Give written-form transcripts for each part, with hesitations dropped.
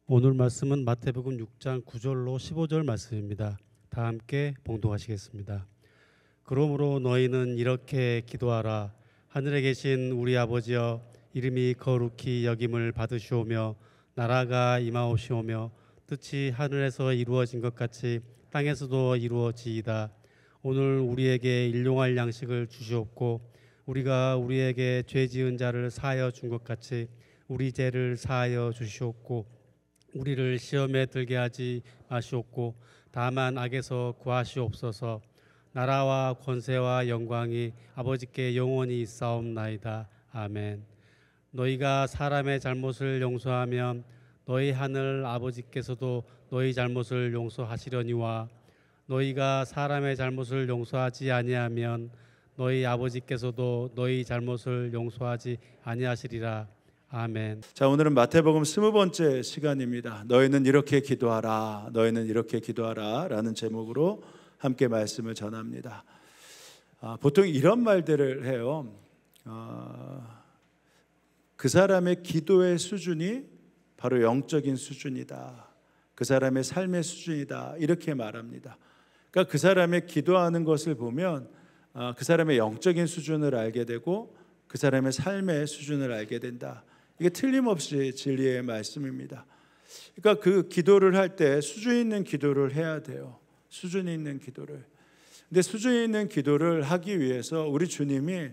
오늘 말씀은 마태복음 6장 9절로 15절 말씀입니다. 다 함께 봉독하시겠습니다. 그러므로 너희는 이렇게 기도하라. 하늘에 계신 우리 아버지여, 이름이 거룩히 여김을 받으시오며 나라가 임하옵시오며 뜻이 하늘에서 이루어진 것 같이 땅에서도 이루어지이다. 오늘 우리에게 일용할 양식을 주시옵고 우리가 우리에게 죄 지은 자를 사하여 준 것 같이 우리 죄를 사하여 주시옵고 우리를 시험에 들게 하지 마시옵고 다만 악에서 구하시옵소서. 나라와 권세와 영광이 아버지께 영원히 있사옵나이다. 아멘. 너희가 사람의 잘못을 용서하면 너희 하늘 아버지께서도 너희 잘못을 용서하시려니와 너희가 사람의 잘못을 용서하지 아니하면 너희 아버지께서도 너희 잘못을 용서하지 아니하시리라. 아멘. 자, 오늘은 마태복음 20번째 시간입니다. 너희는 이렇게 기도하라, 너희는 이렇게 기도하라 라는 제목으로 함께 말씀을 전합니다. 보통 이런 말들을 해요. 그 사람의 기도의 수준이 바로 영적인 수준이다. 그 사람의 삶의 수준이다. 이렇게 말합니다. 그러니까 그 사람의 기도하는 것을 보면 그 사람의 영적인 수준을 알게 되고 그 사람의 삶의 수준을 알게 된다. 이게 틀림없이 진리의 말씀입니다. 그러니까 그 기도를 할 때 수준 있는 기도를 해야 돼요. 수준 있는 기도를. 근데 수준 있는 기도를 하기 위해서 우리 주님이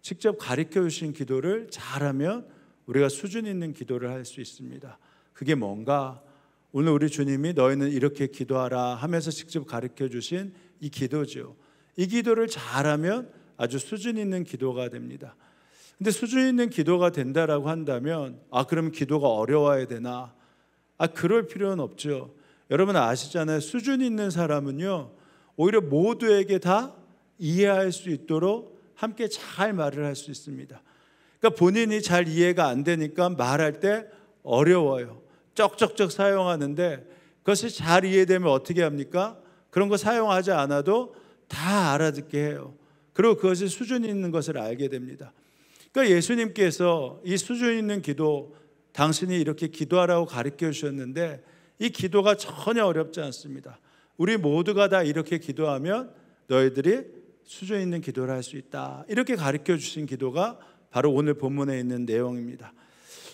직접 가르쳐 주신 기도를 잘하면 우리가 수준 있는 기도를 할 수 있습니다. 그게 뭔가? 오늘 우리 주님이 너희는 이렇게 기도하라 하면서 직접 가르쳐 주신 이 기도죠. 이 기도를 잘하면 아주 수준 있는 기도가 됩니다. 근데 수준 있는 기도가 된다라고 한다면 그럼 기도가 어려워야 되나? 그럴 필요는 없죠. 여러분 아시잖아요. 수준 있는 사람은요 오히려 모두에게 다 이해할 수 있도록 함께 잘 말을 할 수 있습니다. 그러니까 본인이 잘 이해가 안 되니까 말할 때 어려워요. 쩍쩍쩍 사용하는데 그것이 잘 이해되면 어떻게 합니까? 그런 거 사용하지 않아도 다 알아듣게 해요. 그리고 그것이 수준 있는 것을 알게 됩니다. 그러니까 예수님께서 이 수준 있는 기도, 당신이 이렇게 기도하라고 가르쳐 주셨는데 이 기도가 전혀 어렵지 않습니다. 우리 모두가 다 이렇게 기도하면 너희들이 수준 있는 기도를 할 수 있다. 이렇게 가르쳐 주신 기도가 바로 오늘 본문에 있는 내용입니다.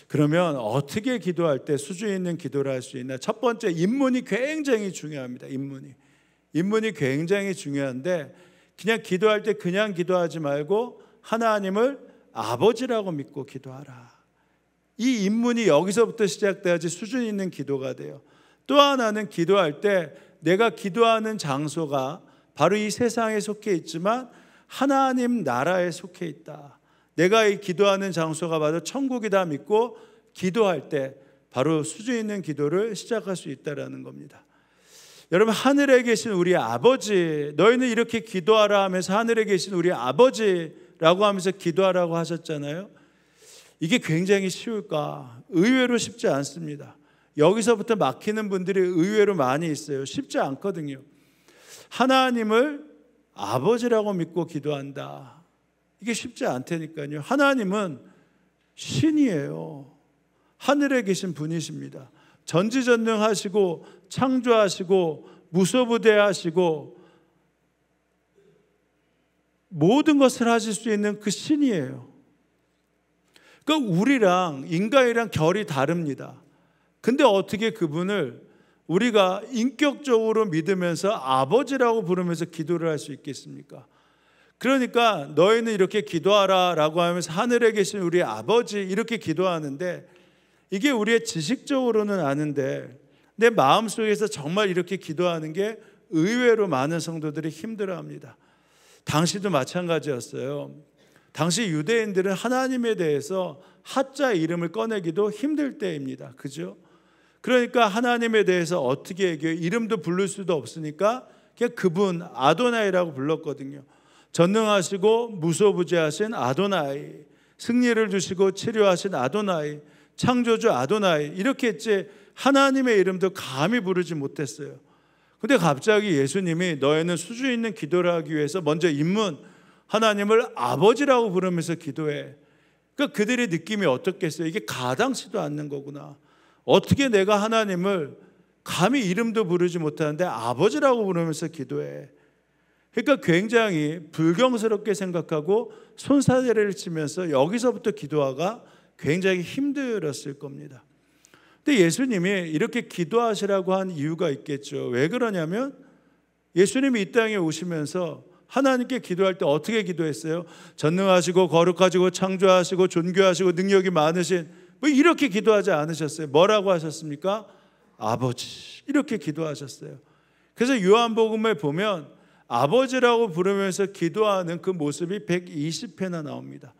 그러면 어떻게 기도할 때 수준 있는 기도를 할 수 있나? 첫 번째, 입문이 굉장히 중요합니다. 입문이 굉장히 중요한데 그냥 기도할 때 그냥 기도하지 말고 하나님을 아버지라고 믿고 기도하라. 이 입문이 여기서부터 시작돼야지 수준 있는 기도가 돼요. 또 하나는 기도할 때 내가 기도하는 장소가 바로 이 세상에 속해 있지만 하나님 나라에 속해 있다. 내가 이 기도하는 장소가 바로 천국이다 믿고 기도할 때 바로 수준 있는 기도를 시작할 수 있다는 겁니다. 여러분 하늘에 계신 우리 아버지, 너희는 이렇게 기도하라 하면서 하늘에 계신 우리 아버지라고 하면서 기도하라고 하셨잖아요. 이게 굉장히 쉬울까? 의외로 쉽지 않습니다. 여기서부터 막히는 분들이 의외로 많이 있어요. 쉽지 않거든요. 하나님을 아버지라고 믿고 기도한다. 이게 쉽지 않다니까요. 하나님은 신이에요. 하늘에 계신 분이십니다. 전지전능하시고 창조하시고 무소부대하시고 모든 것을 하실 수 있는 그 신이에요. 그러니까 우리랑 인간이랑 결이 다릅니다. 근데 어떻게 그분을 우리가 인격적으로 믿으면서 아버지라고 부르면서 기도를 할 수 있겠습니까? 그러니까 너희는 이렇게 기도하라 라고 하면서 하늘에 계신 우리 아버지 이렇게 기도하는데 이게 우리의 지식적으로는 아는데 내 마음속에서 정말 이렇게 기도하는 게 의외로 많은 성도들이 힘들어합니다. 당시도 마찬가지였어요. 당시 유대인들은 하나님에 대해서 하자 이름을 꺼내기도 힘들 때입니다. 그죠? 그러니까 하나님에 대해서 어떻게 얘기해요? 이름도 부를 수도 없으니까 그냥 그분 아도나이라고 불렀거든요. 전능하시고 무소부재하신 아도나이, 승리를 주시고 치료하신 아도나이, 창조주 아도나이 이렇게 했지 하나님의 이름도 감히 부르지 못했어요. 근데 갑자기 예수님이 너희는 수준 있는 기도를 하기 위해서 먼저 입문 하나님을 아버지라고 부르면서 기도해. 그러니까 그들의 느낌이 어떻겠어요? 이게 가당치도 않는 거구나. 어떻게 내가 하나님을 감히 이름도 부르지 못하는데 아버지라고 부르면서 기도해. 그러니까 굉장히 불경스럽게 생각하고 손사래를 치면서 여기서부터 기도하가 굉장히 힘들었을 겁니다. 근데 예수님이 이렇게 기도하시라고 한 이유가 있겠죠. 왜 그러냐면 예수님이 이 땅에 오시면서 하나님께 기도할 때 어떻게 기도했어요? 전능하시고 거룩하시고 창조하시고 존귀하시고 능력이 많으신, 뭐 이렇게 기도하지 않으셨어요? 뭐라고 하셨습니까? 아버지, 이렇게 기도하셨어요. 그래서 요한복음에 보면 아버지라고 부르면서 기도하는 그 모습이 120회나 나옵니다.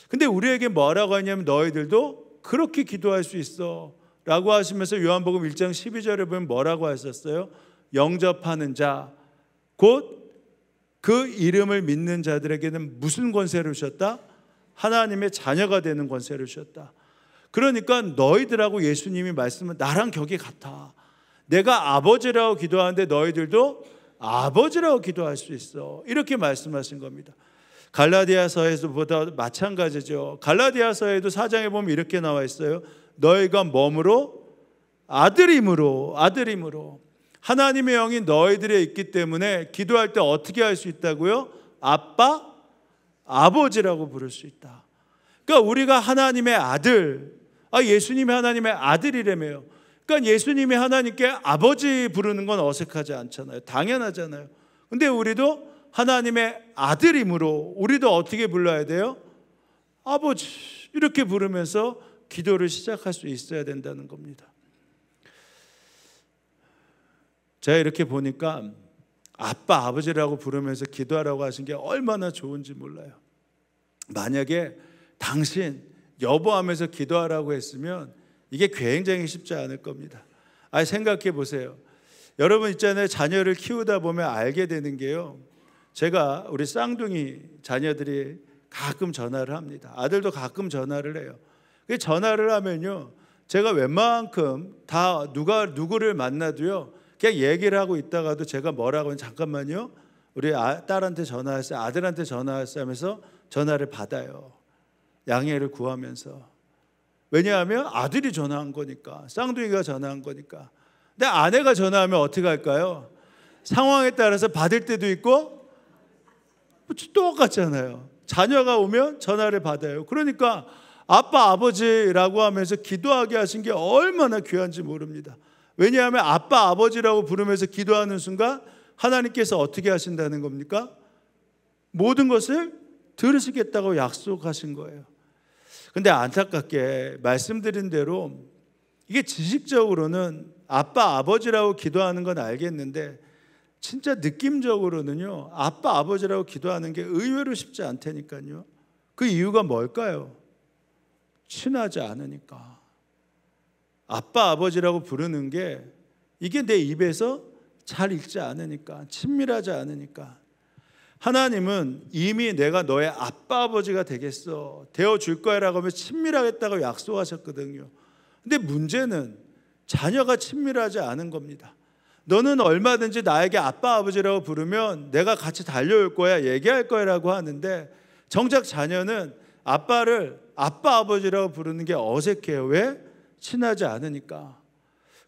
근데 우리에게 뭐라고 하냐면 너희들도 그렇게 기도할 수 있어 라고 하시면서 요한복음 1장 12절에 보면 뭐라고 하셨어요? 영접하는 자, 곧 그 이름을 믿는 자들에게는 무슨 권세를 주셨다? 하나님의 자녀가 되는 권세를 주셨다. 그러니까 너희들하고 예수님이 말씀은 나랑 격이 같아. 내가 아버지라고 기도하는데 너희들도 아버지라고 기도할 수 있어. 이렇게 말씀하신 겁니다. 갈라디아서에서보다 마찬가지죠. 갈라디아서에도 4장에 보면 이렇게 나와 있어요. 너희가 몸으로 아들임으로 하나님의 영이 너희들에 있기 때문에 기도할 때 어떻게 할 수 있다고요? 아빠, 아버지라고 부를 수 있다. 그러니까 우리가 하나님의 아들, 예수님이 하나님의 아들이라며요. 그러니까 예수님이 하나님께 아버지 부르는 건 어색하지 않잖아요. 당연하잖아요. 근데 우리도 하나님의 아들이므로 우리도 어떻게 불러야 돼요? 아버지, 이렇게 부르면서 기도를 시작할 수 있어야 된다는 겁니다. 제가 이렇게 보니까 아빠, 아버지라고 부르면서 기도하라고 하신 게 얼마나 좋은지 몰라요. 만약에 당신, 여보 하면서 기도하라고 했으면 이게 굉장히 쉽지 않을 겁니다. 생각해 보세요. 여러분 있잖아요. 자녀를 키우다 보면 알게 되는 게요. 제가 우리 쌍둥이 자녀들이 가끔 전화를 합니다. 아들도 가끔 전화를 해요. 전화를 하면요, 제가 웬만큼 다 누구를 만나도요, 그냥 얘기를 하고 있다가도 제가 뭐라고 하면 잠깐만요, 우리 딸한테 전화했어요, 아들한테 전화했어요 하면서 전화를 받아요. 양해를 구하면서. 왜냐하면 아들이 전화한 거니까, 쌍둥이가 전화한 거니까. 근데 아내가 전화하면 어떻게 할까요? 상황에 따라서 받을 때도 있고 똑같잖아요. 자녀가 오면 전화를 받아요. 그러니까 아빠, 아버지라고 하면서 기도하게 하신 게 얼마나 귀한지 모릅니다. 왜냐하면 아빠, 아버지라고 부르면서 기도하는 순간 하나님께서 어떻게 하신다는 겁니까? 모든 것을 들으시겠다고 약속하신 거예요. 근데 안타깝게 말씀드린 대로 이게 지식적으로는 아빠, 아버지라고 기도하는 건 알겠는데 진짜 느낌적으로는요, 아빠, 아버지라고 기도하는 게 의외로 쉽지 않다니까요. 그 이유가 뭘까요? 친하지 않으니까. 아빠, 아버지라고 부르는 게 이게 내 입에서 잘 읽지 않으니까, 친밀하지 않으니까. 하나님은 이미 내가 너의 아빠, 아버지가 되겠어, 되어줄 거야 라고 하면 친밀하겠다고 약속하셨거든요. 근데 문제는 자녀가 친밀하지 않은 겁니다. 너는 얼마든지 나에게 아빠, 아버지라고 부르면 내가 같이 달려올 거야, 얘기할 거야 라고 하는데 정작 자녀는 아빠를 아빠, 아버지라고 부르는 게 어색해요. 왜? 친하지 않으니까.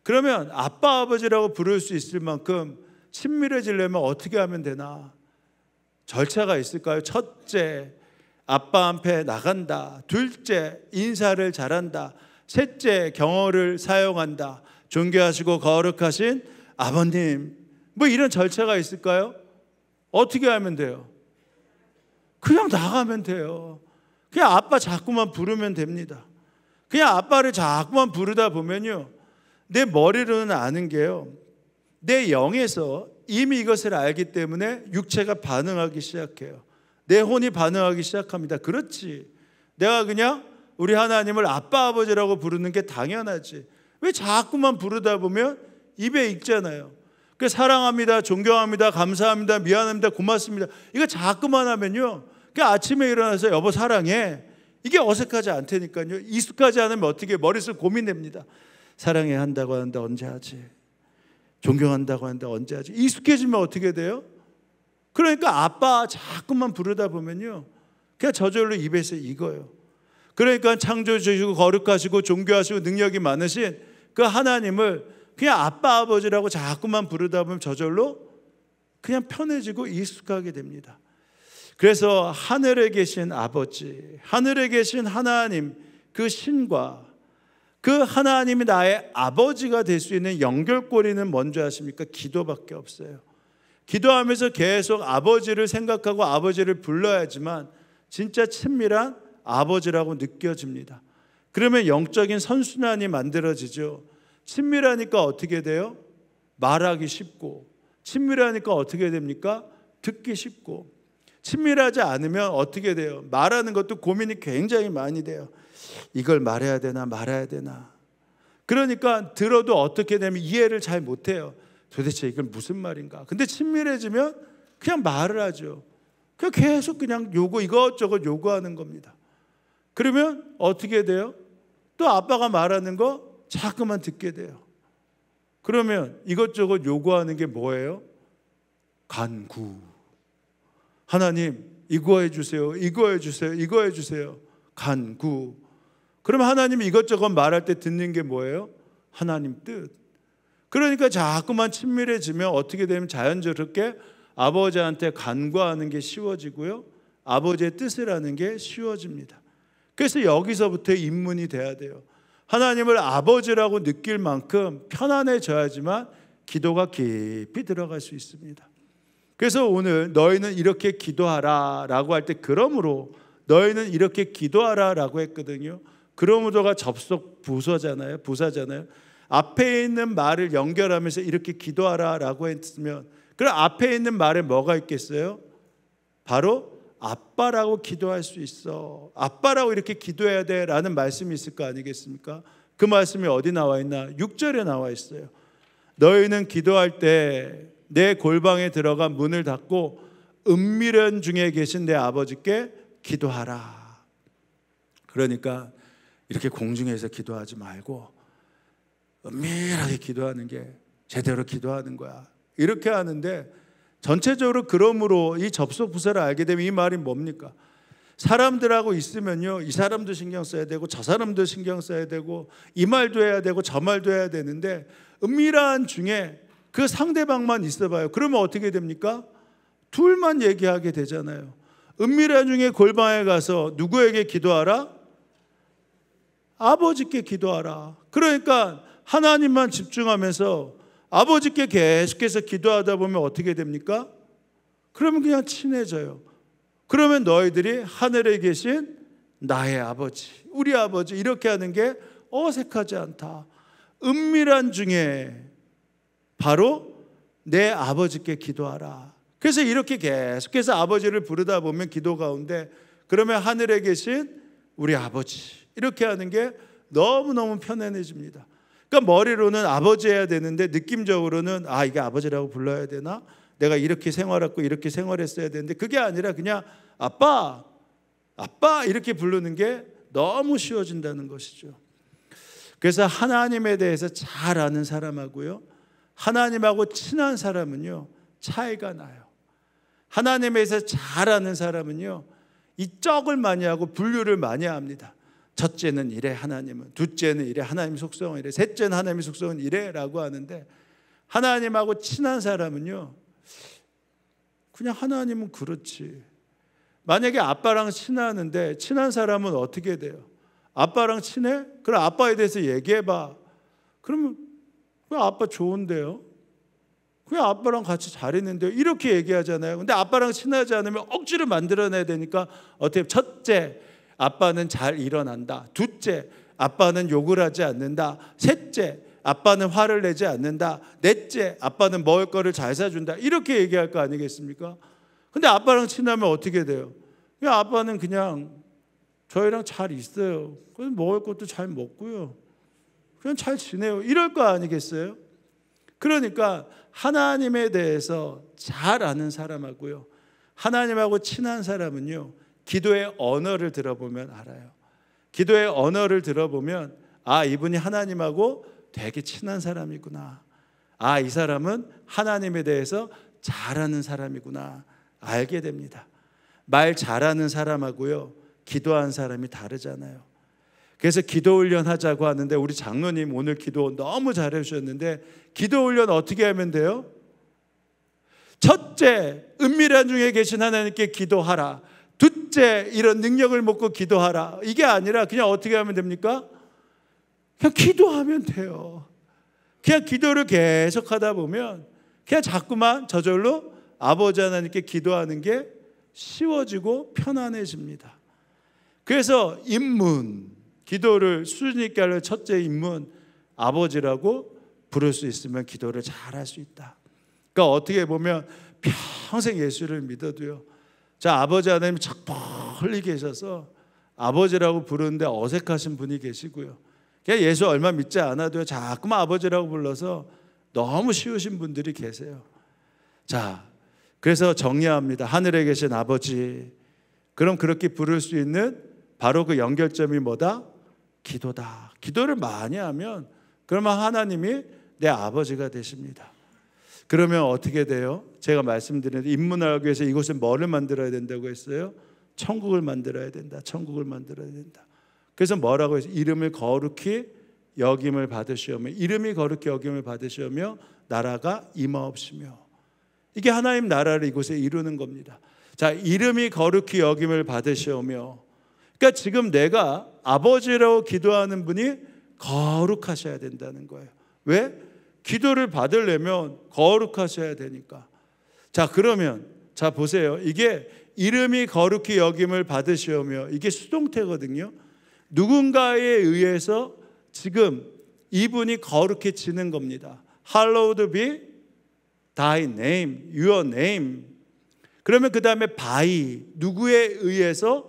그러면 아빠, 아버지라고 부를 수 있을 만큼 친밀해지려면 어떻게 하면 되나? 절차가 있을까요? 첫째, 아빠 앞에 나간다. 둘째, 인사를 잘한다. 셋째, 경어를 사용한다. 존귀하시고 거룩하신 아버님. 뭐 이런 절차가 있을까요? 어떻게 하면 돼요? 그냥 나가면 돼요. 그냥 아빠 자꾸만 부르면 됩니다. 그냥 아빠를 자꾸만 부르다 보면요, 내 머리로는 아는 게요, 내 영에서 이미 이것을 알기 때문에 육체가 반응하기 시작해요. 내 혼이 반응하기 시작합니다. 그렇지, 내가 그냥 우리 하나님을 아빠, 아버지라고 부르는 게 당연하지. 왜 자꾸만 부르다 보면 입에 익잖아요. 그 사랑합니다, 존경합니다, 감사합니다, 미안합니다, 고맙습니다, 이거 자꾸만 하면요, 그 아침에 일어나서 여보 사랑해, 이게 어색하지 않다니까요. 익숙하지 않으면 어떻게 머릿속 고민됩니다. 사랑해 한다고 하는데 언제 하지? 존경한다고 하는데 언제 하지? 익숙해지면 어떻게 돼요? 그러니까 아빠 자꾸만 부르다 보면요, 그냥 저절로 입에서 익어요. 그러니까 창조주시고 거룩하시고 존귀하시고 능력이 많으신 그 하나님을 그냥 아빠 아버지라고 자꾸만 부르다 보면 저절로 그냥 편해지고 익숙하게 됩니다. 그래서 하늘에 계신 아버지, 하늘에 계신 하나님, 그 신과 그 하나님이 나의 아버지가 될 수 있는 연결고리는 뭔지 아십니까? 기도밖에 없어요. 기도하면서 계속 아버지를 생각하고 아버지를 불러야지만 진짜 친밀한 아버지라고 느껴집니다. 그러면 영적인 선순환이 만들어지죠. 친밀하니까 어떻게 돼요? 말하기 쉽고, 친밀하니까 어떻게 됩니까? 듣기 쉽고. 친밀하지 않으면 어떻게 돼요? 말하는 것도 고민이 굉장히 많이 돼요. 이걸 말해야 되나 말아야 되나. 그러니까 들어도 어떻게 되면 이해를 잘 못해요. 도대체 이건 무슨 말인가. 근데 친밀해지면 그냥 말을 하죠. 그냥 계속 그냥 이것저것 요구하는 겁니다. 그러면 어떻게 돼요? 또 아빠가 말하는 거 자꾸만 듣게 돼요. 그러면 이것저것 요구하는 게 뭐예요? 간구. 하나님 이거 해주세요. 이거 해주세요. 이거 해주세요. 간구. 그럼 하나님이 이것저것 말할 때 듣는 게 뭐예요? 하나님 뜻. 그러니까 자꾸만 친밀해지면 어떻게 되면 자연스럽게 아버지한테 간구하는 게 쉬워지고요, 아버지의 뜻을 하는 게 쉬워집니다. 그래서 여기서부터 입문이 돼야 돼요. 하나님을 아버지라고 느낄 만큼 편안해져야지만 기도가 깊이 들어갈 수 있습니다. 그래서 오늘 너희는 이렇게 기도하라 라고 할 때 그러므로 너희는 이렇게 기도하라 라고 했거든요. 그러므로가 접속 부사잖아요. 앞에 있는 말을 연결하면서 이렇게 기도하라 라고 했으면 그럼 앞에 있는 말에 뭐가 있겠어요? 바로 아빠라고 기도할 수 있어. 아빠라고 이렇게 기도해야 돼 라는 말씀이 있을 거 아니겠습니까? 그 말씀이 어디 나와 있나? 6절에 나와 있어요. 너희는 기도할 때 내 골방에 들어가 문을 닫고 은밀한 중에 계신 내 아버지께 기도하라. 그러니까 이렇게 공중에서 기도하지 말고 은밀하게 기도하는 게 제대로 기도하는 거야. 이렇게 하는데 전체적으로 그러므로 이 접속 부사를 알게 되면 이 말이 뭡니까? 사람들하고 있으면요, 이 사람도 신경 써야 되고 저 사람도 신경 써야 되고 이 말도 해야 되고 저 말도 해야 되는데 은밀한 중에 그 상대방만 있어봐요. 그러면 어떻게 됩니까? 둘만 얘기하게 되잖아요. 은밀한 중에 골방에 가서 누구에게 기도하라? 아버지께 기도하라. 그러니까 하나님만 집중하면서 아버지께 계속해서 기도하다 보면 어떻게 됩니까? 그러면 그냥 친해져요. 그러면 너희들이 하늘에 계신 나의 아버지, 우리 아버지 이렇게 하는 게 어색하지 않다. 은밀한 중에 바로 내 아버지께 기도하라. 그래서 이렇게 계속해서 아버지를 부르다 보면 기도 가운데 그러면 하늘에 계신 우리 아버지 이렇게 하는 게 너무너무 편안해집니다. 그러니까 머리로는 아버지 해야 되는데 느낌적으로는 이게 아버지라고 불러야 되나? 내가 이렇게 생활했고 이렇게 생활했어야 되는데 그게 아니라 그냥 아빠 이렇게 부르는 게 너무 쉬워진다는 것이죠. 그래서 하나님에 대해서 잘 아는 사람하고요, 하나님하고 친한 사람은요 차이가 나요. 하나님에 대해서 잘 아는 사람은요 이 쩍을 많이 하고 분류를 많이 합니다. 첫째는 이래, 하나님은. 둘째는 이래, 하나님 속성은 이래. 셋째는 하나님의 속성은 이래 라고 하는데 하나님하고 친한 사람은요 그냥 하나님은 그렇지. 만약에 아빠랑 친하는데 친한 사람은 어떻게 돼요? 아빠랑 친해? 그럼 아빠에 대해서 얘기해봐. 그러면 그냥 아빠 좋은데요? 그냥 아빠랑 같이 잘 있는데요? 이렇게 얘기하잖아요. 근데 아빠랑 친하지 않으면 억지로 만들어내야 되니까 어떻게? 첫째, 아빠는 잘 일어난다. 둘째, 아빠는 욕을 하지 않는다. 셋째, 아빠는 화를 내지 않는다. 넷째, 아빠는 먹을 거를 잘 사준다. 이렇게 얘기할 거 아니겠습니까? 근데 아빠랑 친하면 어떻게 돼요? 그냥 아빠는 그냥 저희랑 잘 있어요. 그래서 먹을 것도 잘 먹고요. 그냥 잘 지내요. 이럴 거 아니겠어요? 그러니까 하나님에 대해서 잘 아는 사람하고요, 하나님하고 친한 사람은요 기도의 언어를 들어보면 알아요. 기도의 언어를 들어보면 이분이 하나님하고 되게 친한 사람이구나. 이 사람은 하나님에 대해서 잘 아는 사람이구나 알게 됩니다. 말 잘하는 사람하고요 기도한 사람이 다르잖아요. 그래서 기도 훈련 하자고 하는데 우리 장로님 오늘 기도 너무 잘해 주셨는데 기도 훈련 어떻게 하면 돼요? 첫째, 은밀한 중에 계신 하나님께 기도하라. 둘째, 이런 능력을 먹고 기도하라. 이게 아니라 그냥 어떻게 하면 됩니까? 그냥 기도하면 돼요. 그냥 기도를 계속 하다 보면 그냥 자꾸만 저절로 아버지 하나님께 기도하는 게 쉬워지고 편안해집니다. 그래서 입문, 기도를 수준 있게 하려는 첫째 입문, 아버지라고 부를 수 있으면 기도를 잘할 수 있다. 그러니까 어떻게 보면 평생 예수를 믿어도요, 자, 아버지 하나님이 착 멀리 계셔서 아버지라고 부르는데 어색하신 분이 계시고요, 그냥 예수 얼마 믿지 않아도요 자꾸만 아버지라고 불러서 너무 쉬우신 분들이 계세요. 자, 그래서 정리합니다. 하늘에 계신 아버지, 그럼 그렇게 부를 수 있는 바로 그 연결점이 뭐다? 기도다. 기도를 많이 하면 그러면 하나님이 내 아버지가 되십니다. 그러면 어떻게 돼요? 제가 말씀드린 입문하기 위해서 이곳에 뭐를 만들어야 된다고 했어요? 천국을 만들어야 된다. 천국을 만들어야 된다. 그래서 뭐라고 했어요? 이름을 거룩히 여김을 받으시오며, 이름이 거룩히 여김을 받으시오며 나라가 임하옵시며. 이게 하나님 나라를 이곳에 이루는 겁니다. 자, 이름이 거룩히 여김을 받으시오며, 그러니까 지금 내가 아버지라고 기도하는 분이 거룩하셔야 된다는 거예요. 왜? 기도를 받으려면 거룩하셔야 되니까. 자, 그러면 자 보세요. 이게 이름이 거룩히 여김을 받으시오며, 이게 수동태거든요. 누군가에 의해서 지금 이분이 거룩해지는 겁니다. Hallowed be thy name, your name. 그러면 그 다음에 by, 누구에 의해서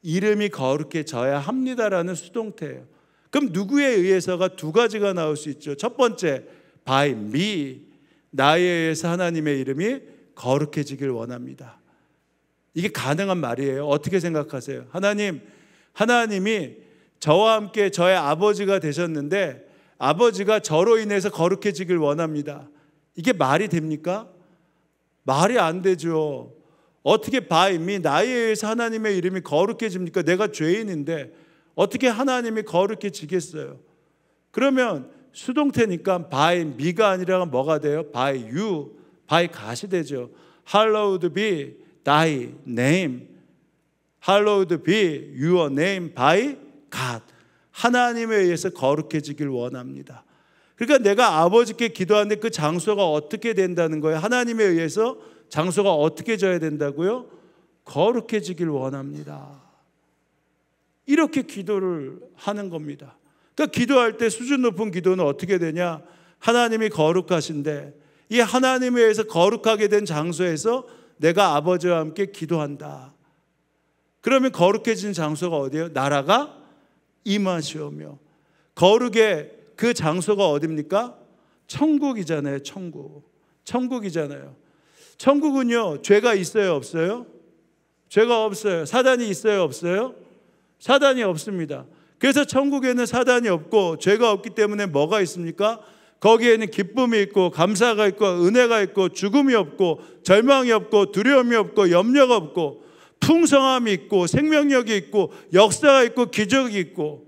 이름이 거룩해져야 합니다라는 수동태예요. 그럼 누구에 의해서가 두 가지가 나올 수 있죠. 첫 번째, by me, 나에 의해서 하나님의 이름이 거룩해지길 원합니다. 이게 가능한 말이에요. 어떻게 생각하세요? 하나님이 저와 함께 저의 아버지가 되셨는데 아버지가 저로 인해서 거룩해지길 원합니다. 이게 말이 됩니까? 말이 안 되죠. 어떻게 by me, 나에 의해서 하나님의 이름이 거룩해집니까? 내가 죄인인데 어떻게 하나님이 거룩해지겠어요? 그러면 수동태니까 by me가 아니라 뭐가 돼요? by you, by god이 되죠. Hallowed be thy name, Hallowed be your name by God. 하나님에 의해서 거룩해지길 원합니다. 그러니까 내가 아버지께 기도하는데 그 장소가 어떻게 된다는 거예요? 하나님에 의해서 장소가 어떻게 져야 된다고요? 거룩해지길 원합니다. 이렇게 기도를 하는 겁니다. 그러니까 기도할 때 수준 높은 기도는 어떻게 되냐? 하나님이 거룩하신데 이 하나님에 의해서 거룩하게 된 장소에서 내가 아버지와 함께 기도한다. 그러면 거룩해진 장소가 어디예요? 나라가 임하시오며. 거룩의 그 장소가 어디입니까? 천국이잖아요. 천국이잖아요. 천국은요, 죄가 있어요, 없어요? 죄가 없어요. 사단이 있어요, 없어요? 사단이 없습니다. 그래서 천국에는 사단이 없고 죄가 없기 때문에 뭐가 있습니까? 거기에는 기쁨이 있고 감사가 있고 은혜가 있고 죽음이 없고 절망이 없고 두려움이 없고 염려가 없고 풍성함이 있고 생명력이 있고 역사가 있고 기적이 있고,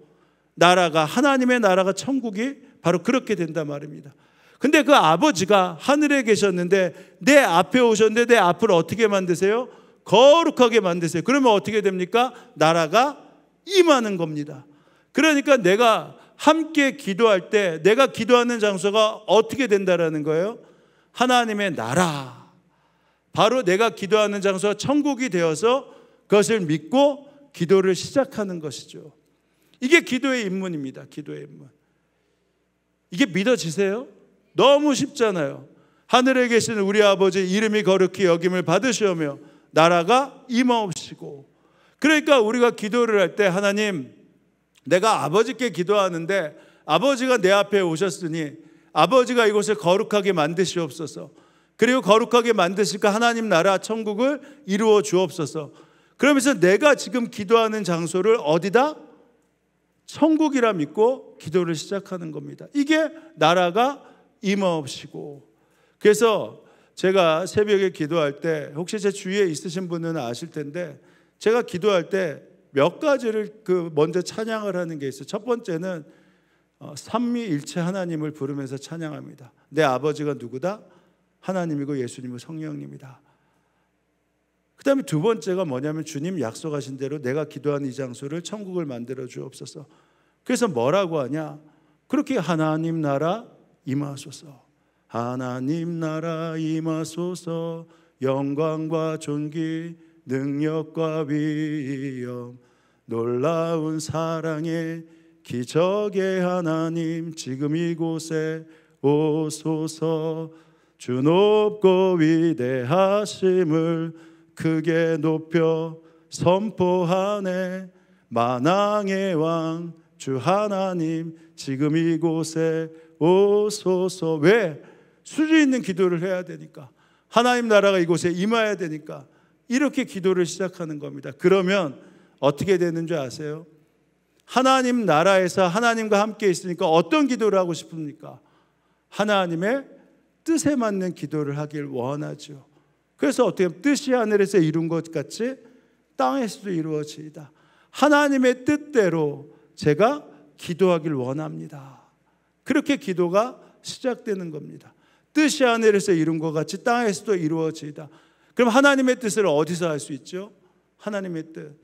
나라가, 하나님의 나라가, 천국이 바로 그렇게 된단 말입니다. 근데 그 아버지가 하늘에 계셨는데 내 앞에 오셨는데 내 앞을 어떻게 만드세요? 거룩하게 만드세요. 그러면 어떻게 됩니까? 나라가 임하는 겁니다. 그러니까 내가 함께 기도할 때 내가 기도하는 장소가 어떻게 된다라는 거예요? 하나님의 나라, 바로 내가 기도하는 장소가 천국이 되어서 그것을 믿고 기도를 시작하는 것이죠. 이게 기도의 입문입니다. 기도의 입문. 이게 믿어지세요? 너무 쉽잖아요. 하늘에 계신 우리 아버지 이름이 거룩히 여김을 받으시오며 나라가 임하옵시고. 그러니까 우리가 기도를 할 때 하나님, 내가 아버지께 기도하는데 아버지가 내 앞에 오셨으니 아버지가 이곳을 거룩하게 만드시옵소서. 그리고 거룩하게 만드실까 하나님 나라 천국을 이루어 주옵소서. 그러면서 내가 지금 기도하는 장소를 어디다? 천국이라 믿고 기도를 시작하는 겁니다. 이게 나라가 임하옵시고. 그래서 제가 새벽에 기도할 때, 혹시 제 주위에 있으신 분은 아실 텐데, 제가 기도할 때 몇 가지를 먼저 찬양을 하는 게 있어요. 첫 번째는 삼위일체 하나님을 부르면서 찬양합니다. 내 아버지가 누구다? 하나님이고 예수님이고 성령님이다. 그 다음에 두 번째가 뭐냐면 주님 약속하신 대로 내가 기도하는 이 장소를 천국을 만들어 주옵소서. 그래서 뭐라고 하냐? 그렇게 하나님 나라 임하소서. 하나님 나라 임하소서. 영광과 존귀 능력과 위엄 놀라운 사랑의 기적의 하나님 지금 이곳에 오소서. 주 높고 위대하심을 크게 높여 선포하네. 만왕의 왕 주 하나님 지금 이곳에 오소서. 왜? 수준 있는 기도를 해야 되니까. 하나님 나라가 이곳에 임해야 되니까 이렇게 기도를 시작하는 겁니다. 그러면 어떻게 되는 줄 아세요? 하나님 나라에서 하나님과 함께 있으니까 어떤 기도를 하고 싶습니까? 하나님의 뜻에 맞는 기도를 하길 원하죠. 그래서 어떻게 하면 뜻이 하늘에서 이룬 것 같이 땅에서도 이루어지이다. 하나님의 뜻대로 제가 기도하길 원합니다. 그렇게 기도가 시작되는 겁니다. 뜻이 하늘에서 이룬 것 같이 땅에서도 이루어지이다. 그럼 하나님의 뜻을 어디서 할 수 있죠? 하나님의 뜻.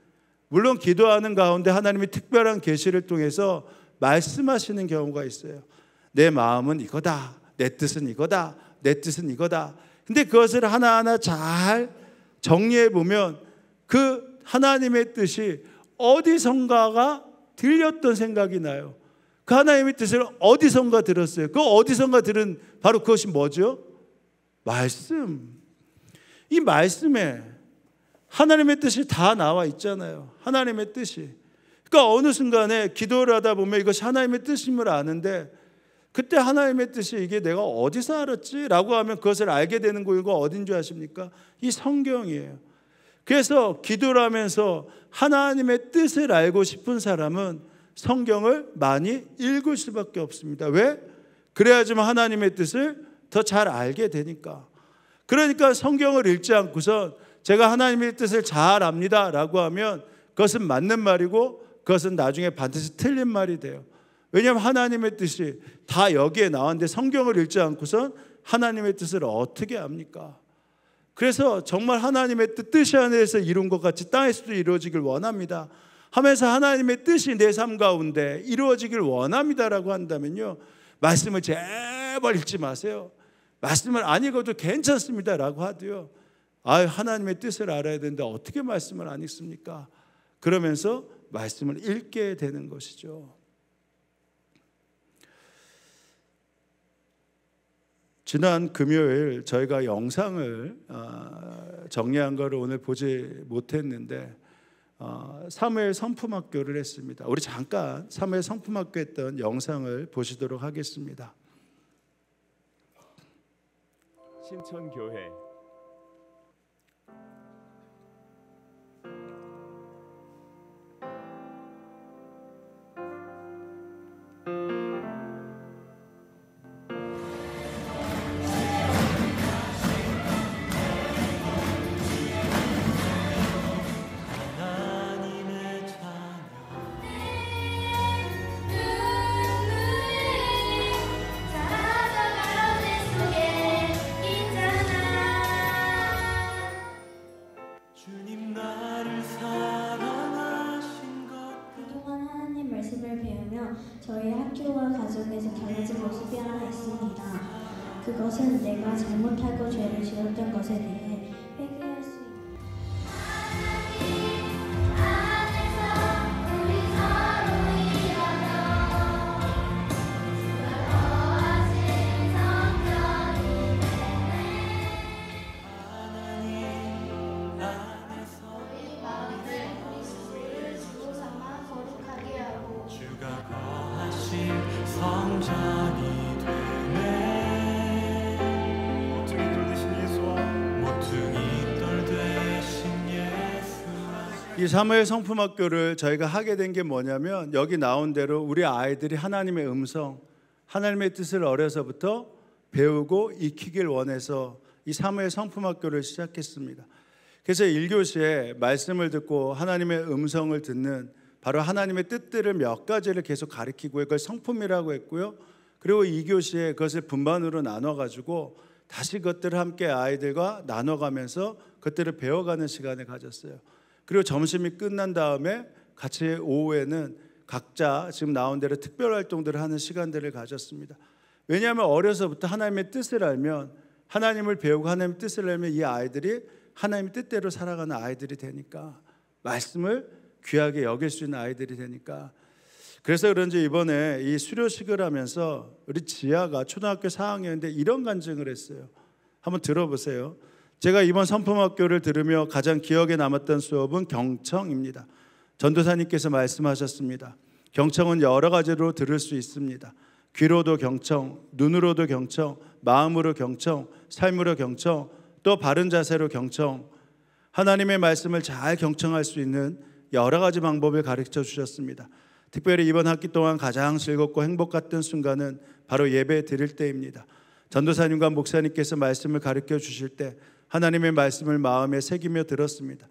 물론 기도하는 가운데 하나님이 특별한 계시를 통해서 말씀하시는 경우가 있어요. 내 마음은 이거다. 내 뜻은 이거다. 내 뜻은 이거다. 근데 그것을 하나하나 잘 정리해 보면 그 하나님의 뜻이 어디선가가 들렸던 생각이 나요. 그 하나님의 뜻을 어디선가 들었어요. 그 어디선가 들은 바로 그것이 뭐죠? 말씀. 이 말씀에 하나님의 뜻이 다 나와 있잖아요. 하나님의 뜻이. 그러니까 어느 순간에 기도를 하다 보면 이것이 하나님의 뜻임을 아는데 그때 하나님의 뜻이 이게 내가 어디서 알았지? 라고 하면 그것을 알게 되는 곳이 어딘 줄 아십니까? 이 성경이에요. 그래서 기도를 하면서 하나님의 뜻을 알고 싶은 사람은 성경을 많이 읽을 수밖에 없습니다. 왜? 그래야지만 하나님의 뜻을 더 잘 알게 되니까. 그러니까 성경을 읽지 않고선 제가 하나님의 뜻을 잘 압니다 라고 하면 그것은 맞는 말이고 그것은 나중에 반드시 틀린 말이 돼요. 왜냐하면 하나님의 뜻이 다 여기에 나왔는데 성경을 읽지 않고선 하나님의 뜻을 어떻게 압니까? 그래서 정말 하나님의 뜻이 하늘에서 이룬 것 같이 땅에서도 이루어지길 원합니다 하면서 하나님의 뜻이 내 삶 가운데 이루어지길 원합니다라고 한다면요, 말씀을 제발 읽지 마세요. 말씀을 안 읽어도 괜찮습니다라고 하도요, 하나님의 뜻을 알아야 되는데 어떻게 말씀을 안 읽습니까? 그러면서 말씀을 읽게 되는 것이죠. 지난 금요일 저희가 영상을 정리한 거를 오늘 보지 못했는데 사무엘 성품학교를 했습니다. 우리 잠깐 사무엘 성품학교 했던 영상을 보시도록 하겠습니다. 신천교회 저희 학교와 가정에서 달라진 모습이 하나 있습니다. 그것은 내가 잘못하고 죄를 지었던 것에 대해 회개할 수 있는 이 사무엘 성품학교를 저희가 하게 된 게 뭐냐면 여기 나온 대로 우리 아이들이 하나님의 음성, 하나님의 뜻을 어려서부터 배우고 익히길 원해서 이 사무엘 성품학교를 시작했습니다. 그래서 1교시에 말씀을 듣고 하나님의 음성을 듣는 바로 하나님의 뜻들을 몇 가지를 계속 가르치고 그걸 성품이라고 했고요. 그리고 2교시에 그것을 분반으로 나눠가지고 다시 그것들을 함께 아이들과 나눠가면서 그것들을 배워가는 시간을 가졌어요. 그리고 점심이 끝난 다음에 같이 오후에는 각자 지금 나온 대로 특별활동들을 하는 시간들을 가졌습니다. 왜냐하면 어려서부터 하나님의 뜻을 알면, 하나님을 배우고 하나님의 뜻을 알면 이 아이들이 하나님의 뜻대로 살아가는 아이들이 되니까, 말씀을 귀하게 여길 수 있는 아이들이 되니까. 그래서 그런지 이번에 이 수료식을 하면서 우리 지아가 초등학교 4학년인데 이런 간증을 했어요. 한번 들어보세요. 제가 이번 선품학교를 들으며 가장 기억에 남았던 수업은 경청입니다. 전도사님께서 말씀하셨습니다. 경청은 여러 가지로 들을 수 있습니다. 귀로도 경청, 눈으로도 경청, 마음으로 경청, 삶으로 경청, 또 바른 자세로 경청. 하나님의 말씀을 잘 경청할 수 있는 여러 가지 방법을 가르쳐 주셨습니다. 특별히 이번 학기 동안 가장 즐겁고 행복했던 순간은 바로 예배 드릴 때입니다. 전도사님과 목사님께서 말씀을 가르쳐 주실 때 하나님의 말씀을 마음에 새기며 들었습니다.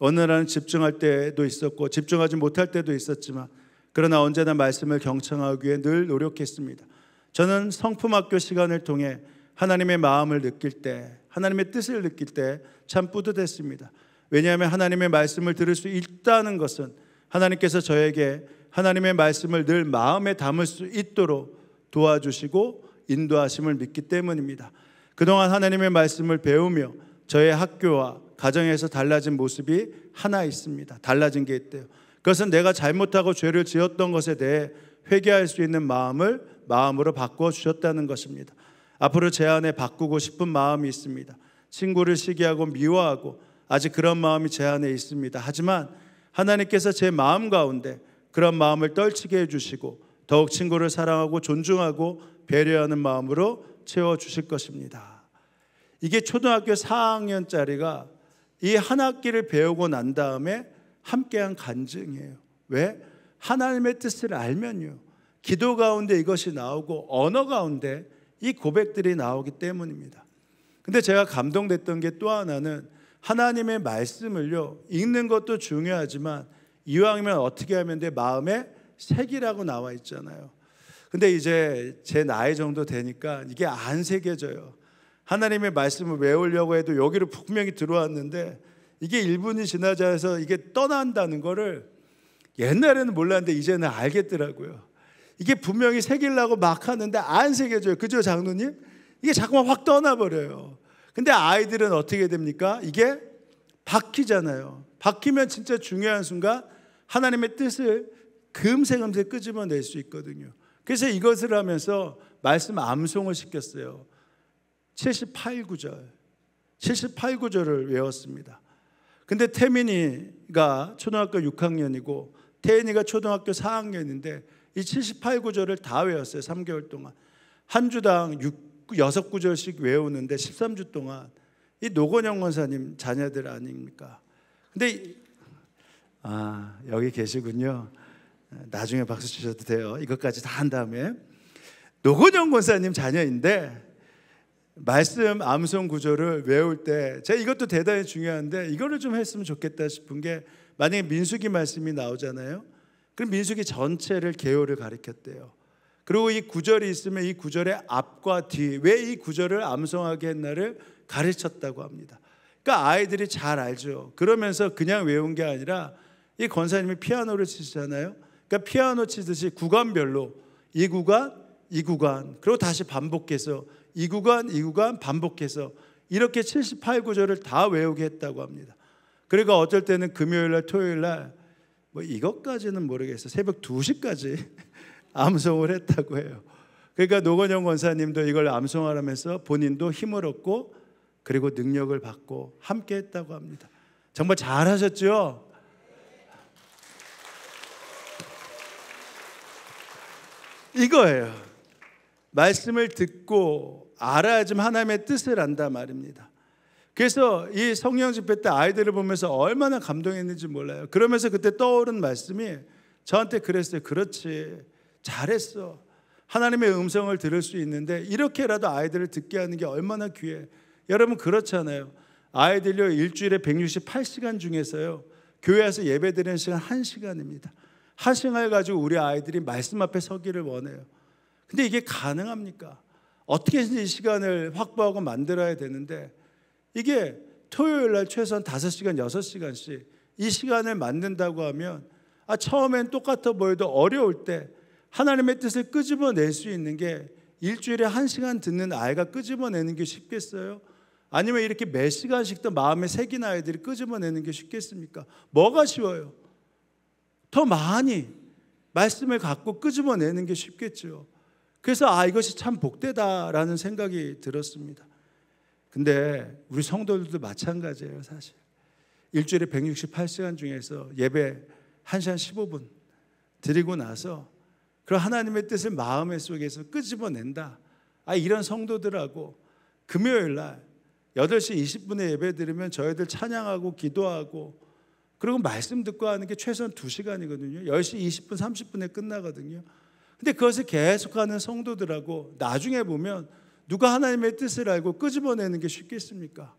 어느 날은 집중할 때도 있었고 집중하지 못할 때도 있었지만, 그러나 언제나 말씀을 경청하기 위해 늘 노력했습니다. 저는 성품학교 시간을 통해 하나님의 마음을 느낄 때, 하나님의 뜻을 느낄 때 참 뿌듯했습니다. 왜냐하면 하나님의 말씀을 들을 수 있다는 것은 하나님께서 저에게 하나님의 말씀을 늘 마음에 담을 수 있도록 도와주시고 인도하심을 믿기 때문입니다. 그동안 하나님의 말씀을 배우며 저의 학교와 가정에서 달라진 모습이 하나 있습니다. 달라진 게 있대요. 그것은 내가 잘못하고 죄를 지었던 것에 대해 회개할 수 있는 마음으로 바꾸어 주셨다는 것입니다. 앞으로 제 안에 바꾸고 싶은 마음이 있습니다. 친구를 시기하고 미워하고 아직 그런 마음이 제 안에 있습니다. 하지만 하나님께서 제 마음 가운데 그런 마음을 떨치게 해주시고 더욱 친구를 사랑하고 존중하고 배려하는 마음으로 채워주실 것입니다. 이게 초등학교 4학년짜리가 이 한 학기를 배우고 난 다음에 함께한 간증이에요. 왜? 하나님의 뜻을 알면요, 기도 가운데 이것이 나오고 언어 가운데 이 고백들이 나오기 때문입니다. 근데 제가 감동됐던 게 또 하나는, 하나님의 말씀을요 읽는 것도 중요하지만 이왕이면 어떻게 하면 돼? 마음에 새기라고 나와 있잖아요. 근데 이제 제 나이 정도 되니까 이게 안 새겨져요. 하나님의 말씀을 외우려고 해도 여기로 분명히 들어왔는데 이게 1분이 지나자 해서 이게 떠난다는 거를 옛날에는 몰랐는데 이제는 알겠더라고요. 이게 분명히 새기려고 막 하는데 안 새겨져요. 그죠, 장로님? 이게 자꾸만 확 떠나버려요. 근데 아이들은 어떻게 됩니까? 이게 박히잖아요. 박히면 진짜 중요한 순간 하나님의 뜻을 금세 끄집어낼 수 있거든요. 그래서 이것을 하면서 말씀 암송을 시켰어요. 78구절 78구절을 외웠습니다. 근데 태민이가 초등학교 6학년이고 태인이가 초등학교 4학년인데 이 78구절을 다 외웠어요. 3개월 동안 한 주당 6구절씩 외우는데 13주 동안. 이 노건영 권사님 자녀들 아닙니까? 근데 여기 계시군요. 나중에 박수 치셔도 돼요. 이것까지 다 한 다음에. 노건영 권사님 자녀인데 말씀 암송 구절을 외울 때 제가 이것도 대단히 중요한데 이거를 좀 했으면 좋겠다 싶은 게, 만약에 민수기 말씀이 나오잖아요. 그럼 민수기 전체를 개요를 가르쳤대요. 그리고 이 구절이 있으면 이 구절의 앞과 뒤, 왜 이 구절을 암송하게 했나를 가르쳤다고 합니다. 그러니까 아이들이 잘 알죠. 그러면서 그냥 외운 게 아니라 이 권사님이 피아노를 치시잖아요. 그러니까 피아노 치듯이 구간별로 이 구간, 이 구간, 그리고 다시 반복해서 이 구간, 이 구간 반복해서 이렇게 78구절을 다 외우게 했다고 합니다. 그러니까 어쩔 때는 금요일날, 토요일날 뭐 이것까지는 모르겠어요. 새벽 2시까지 암송을 했다고 해요. 그러니까 노건영 권사님도 이걸 암송하면서 본인도 힘을 얻고 그리고 능력을 받고 함께 했다고 합니다. 정말 잘하셨죠? 이거예요. 말씀을 듣고 알아야지만 하나님의 뜻을 안다 말입니다. 그래서 이 성령 집회 때 아이들을 보면서 얼마나 감동했는지 몰라요. 그러면서 그때 떠오른 말씀이 저한테 그랬어요. 그렇지, 잘했어. 하나님의 음성을 들을 수 있는데 이렇게라도 아이들을 듣게 하는 게 얼마나 귀해. 여러분 그렇잖아요. 아이들요 일주일에 168시간 중에서요 교회에서 예배드리는 시간 1시간입니다. 1시간을 가지고 우리 아이들이 말씀 앞에 서기를 원해요. 근데 이게 가능합니까? 어떻게 이 시간을 확보하고 만들어야 되는데 이게 토요일 날 최소한 5시간, 6시간씩 이 시간을 만든다고 하면 처음엔 똑같아 보여도 어려울 때 하나님의 뜻을 끄집어낼 수 있는 게 일주일에 1시간 듣는 아이가 끄집어내는 게 쉽겠어요? 아니면 이렇게 몇 시간씩 더 마음에 새긴 아이들이 끄집어내는 게 쉽겠습니까? 뭐가 쉬워요? 더 많이 말씀을 갖고 끄집어내는 게 쉽겠죠. 그래서 이것이 참 복되다라는 생각이 들었습니다. 근데 우리 성도들도 마찬가지예요. 사실 일주일에 168시간 중에서 예배 1시간 15분 드리고 나서 그런 하나님의 뜻을 마음의 속에서 끄집어낸다. 이런 성도들하고 금요일 날 8시 20분에 예배 드리면 저희들 찬양하고 기도하고 그리고 말씀 듣고 하는 게 최소한 2시간이거든요. 10시 20분 30분에 끝나거든요. 근데 그것을 계속하는 성도들하고 나중에 보면 누가 하나님의 뜻을 알고 끄집어내는 게 쉽겠습니까?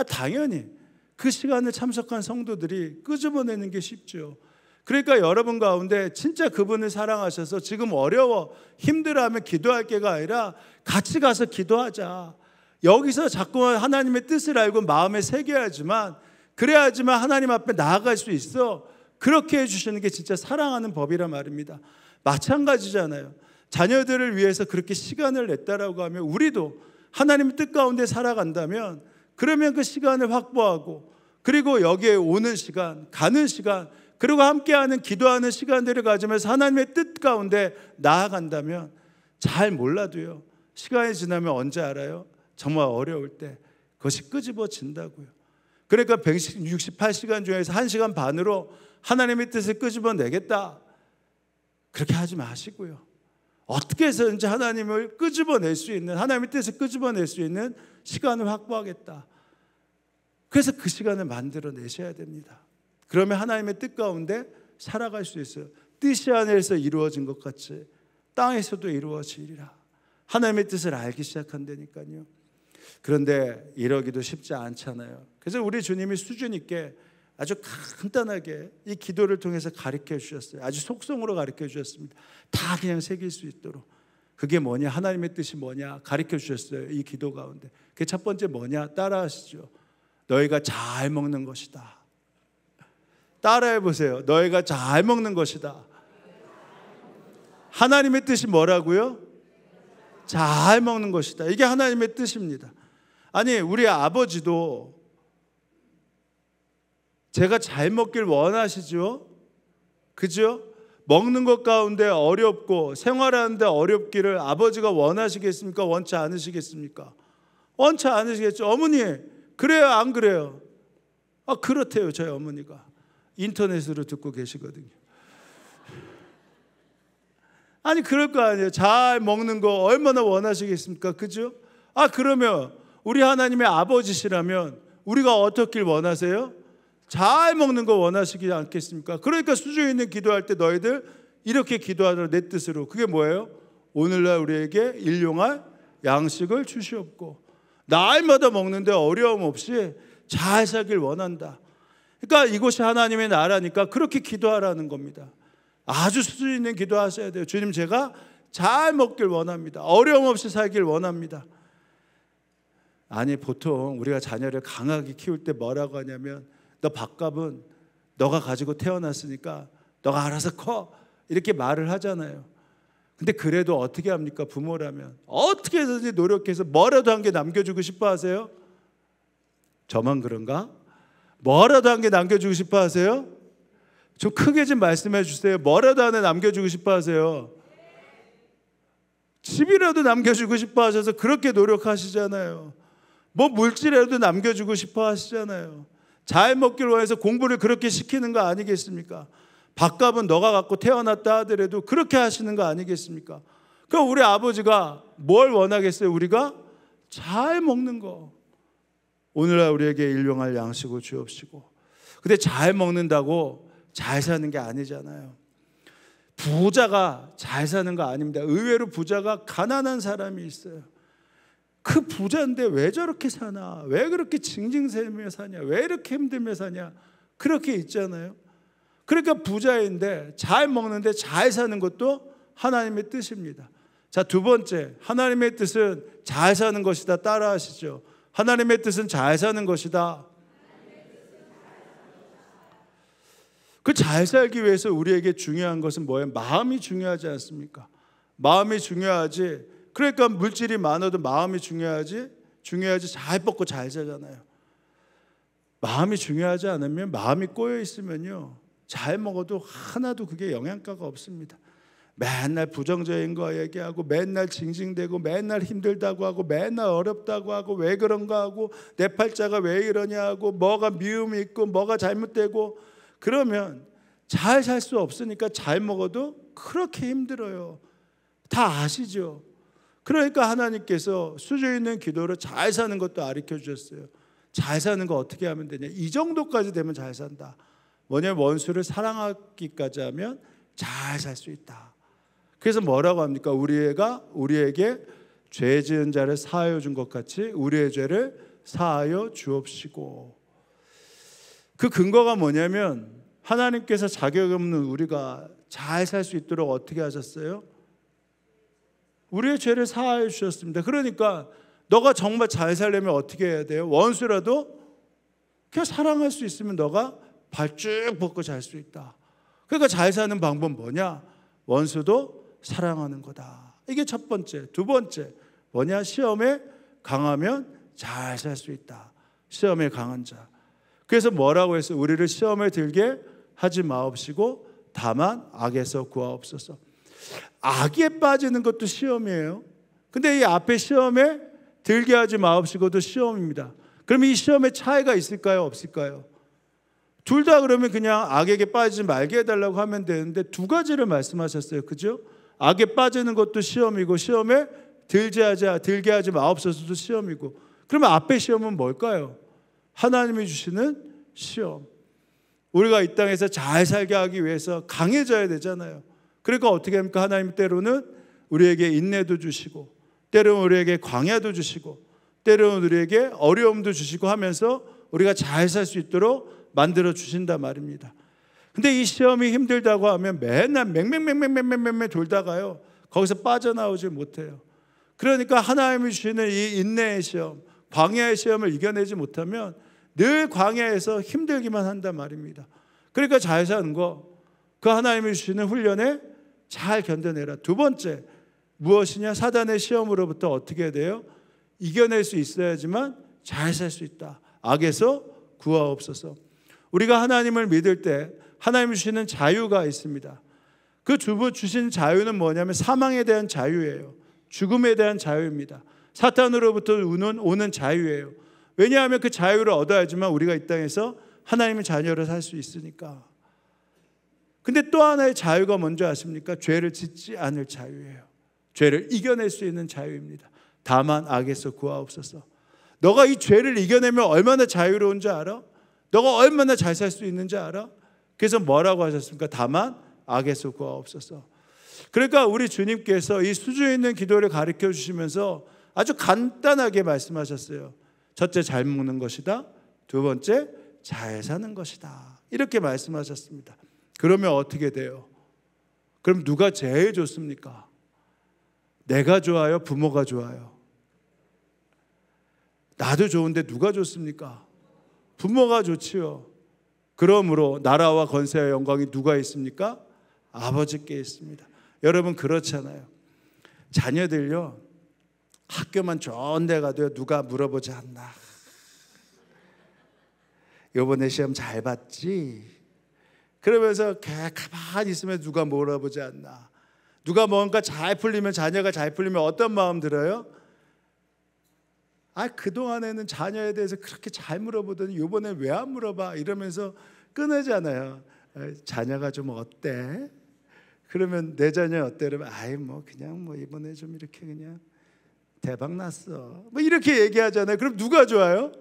당연히 그 시간을 참석한 성도들이 끄집어내는 게 쉽죠. 그러니까 여러분 가운데 진짜 그분을 사랑하셔서 지금 어려워 힘들어하면 기도할 게가 아니라 같이 가서 기도하자. 여기서 자꾸만 하나님의 뜻을 알고 마음에 새겨야지만 그래야지만 하나님 앞에 나아갈 수 있어. 그렇게 해주시는 게 진짜 사랑하는 법이란 말입니다. 마찬가지잖아요. 자녀들을 위해서 그렇게 시간을 냈다라고 하면 우리도 하나님의 뜻 가운데 살아간다면 그러면 그 시간을 확보하고 그리고 여기에 오는 시간, 가는 시간 그리고 함께하는 기도하는 시간들을 가지면서 하나님의 뜻 가운데 나아간다면 잘 몰라도요 시간이 지나면 언제 알아요? 정말 어려울 때 그것이 끄집어진다고요. 그러니까 168시간 중에서 1시간 반으로 하나님의 뜻을 끄집어내겠다 그렇게 하지 마시고요. 어떻게 해서든지 하나님을 끄집어낼 수 있는 하나님의 뜻을 끄집어낼 수 있는 시간을 확보하겠다. 그래서 그 시간을 만들어내셔야 됩니다. 그러면 하나님의 뜻 가운데 살아갈 수 있어요. 뜻이 하늘에서 이루어진 것 같이 땅에서도 이루어지리라. 하나님의 뜻을 알기 시작한다니까요. 그런데 이러기도 쉽지 않잖아요. 그래서 우리 주님이 수준 있게 아주 간단하게 이 기도를 통해서 가르쳐 주셨어요. 아주 속성으로 가르쳐 주셨습니다. 다 그냥 새길 수 있도록. 그게 뭐냐? 하나님의 뜻이 뭐냐? 가르쳐 주셨어요. 이 기도 가운데. 그게 첫 번째 뭐냐? 따라하시죠. 너희가 잘 먹는 것이다. 따라해 보세요. 너희가 잘 먹는 것이다. 하나님의 뜻이 뭐라고요? 잘 먹는 것이다. 이게 하나님의 뜻입니다. 아니 우리 아버지도 제가 잘 먹길 원하시죠? 그죠? 먹는 것 가운데 어렵고 생활하는데 어렵기를 아버지가 원하시겠습니까? 원치 않으시겠습니까? 원치 않으시겠죠. 어머니 그래요 안 그래요? 그렇대요. 저희 어머니가 인터넷으로 듣고 계시거든요. 아니 그럴 거 아니에요. 잘 먹는 거 얼마나 원하시겠습니까? 그죠? 그러면 우리 하나님의 아버지시라면 우리가 어떻길 원하세요? 잘 먹는 거 원하시지 않겠습니까? 그러니까 수준 있는 기도할 때 너희들 이렇게 기도하라 내 뜻으로. 그게 뭐예요? 오늘날 우리에게 일용할 양식을 주시옵고 날마다 먹는데 어려움 없이 잘 살길 원한다. 그러니까 이곳이 하나님의 나라니까 그렇게 기도하라는 겁니다. 아주 수준 있는 기도하셔야 돼요. 주님 제가 잘 먹길 원합니다. 어려움 없이 살길 원합니다. 아니 보통 우리가 자녀를 강하게 키울 때 뭐라고 하냐면 너 밥값은 너가 가지고 태어났으니까 너가 알아서 커 이렇게 말을 하잖아요. 근데 그래도 어떻게 합니까? 부모라면 어떻게 해서든지 노력해서 뭐라도 한 개 남겨주고 싶어 하세요? 저만 그런가? 뭐라도 한 개 남겨주고 싶어 하세요? 좀 크게 좀 말씀해 주세요. 뭐라도 하나 남겨주고 싶어 하세요? 집이라도 남겨주고 싶어 하셔서 그렇게 노력하시잖아요. 뭐 물질이라도 남겨주고 싶어 하시잖아요. 잘 먹기를 원해서 공부를 그렇게 시키는 거 아니겠습니까? 밥값은 너가 갖고 태어났다 하더라도 그렇게 하시는 거 아니겠습니까? 그럼 우리 아버지가 뭘 원하겠어요? 우리가 잘 먹는 거. 오늘날 우리에게 일용할 양식을 주옵시고. 근데 잘 먹는다고 잘 사는 게 아니잖아요. 부자가 잘 사는 거 아닙니다. 의외로 부자가 가난한 사람이 있어요. 그 부자인데 왜 저렇게 사나? 왜 그렇게 징징대며 사냐? 왜 이렇게 힘들며 사냐? 그렇게 있잖아요. 그러니까 부자인데 잘 먹는데 잘 사는 것도 하나님의 뜻입니다. 자, 두 번째, 하나님의 뜻은 잘 사는 것이다. 따라 하시죠. 하나님의 뜻은 잘 사는 것이다. 그 잘 살기 위해서 우리에게 중요한 것은 뭐예요? 마음이 중요하지 않습니까? 마음이 중요하지. 그러니까 물질이 많아도 마음이 중요하지. 잘 먹고 잘 살잖아요. 마음이 중요하지 않으면, 마음이 꼬여 있으면요, 잘 먹어도 하나도 그게 영양가가 없습니다. 맨날 부정적인 거 얘기하고, 맨날 징징대고, 맨날 힘들다고 하고, 맨날 어렵다고 하고, 왜 그런가 하고, 내 팔자가 왜 이러냐 하고, 뭐가 미움이 있고 뭐가 잘못되고, 그러면 잘 살 수 없으니까 잘 먹어도 그렇게 힘들어요. 다 아시죠? 그러니까 하나님께서 수준 있는 기도로 잘 사는 것도 가르쳐 주셨어요. 잘 사는 거 어떻게 하면 되냐? 이 정도까지 되면 잘 산다. 뭐냐면 원수를 사랑하기까지 하면 잘 살 수 있다. 그래서 뭐라고 합니까? 우리에게 죄 지은 자를 사하여 준 것 같이 우리의 죄를 사하여 주옵시고. 그 근거가 뭐냐면 하나님께서 자격 없는 우리가 잘 살 수 있도록 어떻게 하셨어요? 우리의 죄를 사하여 주셨습니다. 그러니까 너가 정말 잘 살려면 어떻게 해야 돼요? 원수라도 그냥 사랑할 수 있으면 너가 발 쭉 뻗고 잘 수 있다. 그러니까 잘 사는 방법은 뭐냐? 원수도 사랑하는 거다. 이게 첫 번째. 두 번째 뭐냐? 시험에 강하면 잘 살 수 있다. 시험에 강한 자. 그래서 뭐라고 했어요? 우리를 시험에 들게 하지 마옵시고 다만 악에서 구하옵소서. 악에 빠지는 것도 시험이에요. 근데 이 앞에 시험에 들게 하지 마옵시고도 시험입니다. 그럼 이 시험에 차이가 있을까요? 없을까요? 둘 다 그러면 그냥 악에게 빠지지 말게 해달라고 하면 되는데 두 가지를 말씀하셨어요. 그죠? 악에 빠지는 것도 시험이고 시험에 들게 하지 마옵소서도 시험이고. 그러면 앞에 시험은 뭘까요? 하나님이 주시는 시험. 우리가 이 땅에서 잘 살게 하기 위해서 강해져야 되잖아요. 그러니까 어떻게 합니까? 하나님 때로는 우리에게 인내도 주시고, 때로는 우리에게 광야도 주시고, 때로는 우리에게 어려움도 주시고 하면서 우리가 잘 살 수 있도록 만들어 주신단 말입니다. 근데 이 시험이 힘들다고 하면 맨날 맹맹맹맹맹맹맹 돌다가요, 거기서 빠져나오지 못해요. 그러니까 하나님이 주시는 이 인내의 시험, 광야의 시험을 이겨내지 못하면 늘 광야에서 힘들기만 한단 말입니다. 그러니까 잘 사는 거, 그 하나님이 주시는 훈련에 잘 견뎌내라. 두 번째 무엇이냐? 사단의 시험으로부터 어떻게 해야 돼요? 이겨낼 수 있어야지만 잘 살 수 있다. 악에서 구하옵소서. 우리가 하나님을 믿을 때 하나님이 주시는 자유가 있습니다. 그 주신 자유는 뭐냐면 사망에 대한 자유예요. 죽음에 대한 자유입니다. 사탄으로부터 오는 자유예요. 왜냐하면 그 자유를 얻어야지만 우리가 이 땅에서 하나님의 자녀로 살 수 있으니까. 근데 또 하나의 자유가 뭔지 아십니까? 죄를 짓지 않을 자유예요. 죄를 이겨낼 수 있는 자유입니다. 다만 악에서 구하옵소서. 너가 이 죄를 이겨내면 얼마나 자유로운 줄 알아? 너가 얼마나 잘 살 수 있는지 알아? 그래서 뭐라고 하셨습니까? 다만 악에서 구하옵소서. 그러니까 우리 주님께서 이 수준 있는 기도를 가르쳐 주시면서 아주 간단하게 말씀하셨어요. 첫째, 잘 먹는 것이다. 두 번째, 잘 사는 것이다. 이렇게 말씀하셨습니다. 그러면 어떻게 돼요? 그럼 누가 제일 좋습니까? 내가 좋아요? 부모가 좋아요? 나도 좋은데 누가 좋습니까? 부모가 좋지요. 그러므로 나라와 권세와 영광이 누가 있습니까? 아버지께 있습니다. 여러분 그렇잖아요. 자녀들요, 학교만 좋은 데 가도요, 누가 물어보지 않나. 이번에 시험 잘 봤지? 그러면서 가만히 있으면 누가 물어보지 않나. 누가 뭔가 잘 풀리면, 자녀가 잘 풀리면 어떤 마음 들어요? 그동안에는 자녀에 대해서 그렇게 잘 물어보더니 이번에 왜 안 물어봐? 이러면서 끊으잖아요. 자녀가 좀 어때? 그러면 내 자녀 어때? 그러면 그냥 이번에 좀 이렇게 그냥 대박 났어. 이렇게 얘기하잖아요. 그럼 누가 좋아요?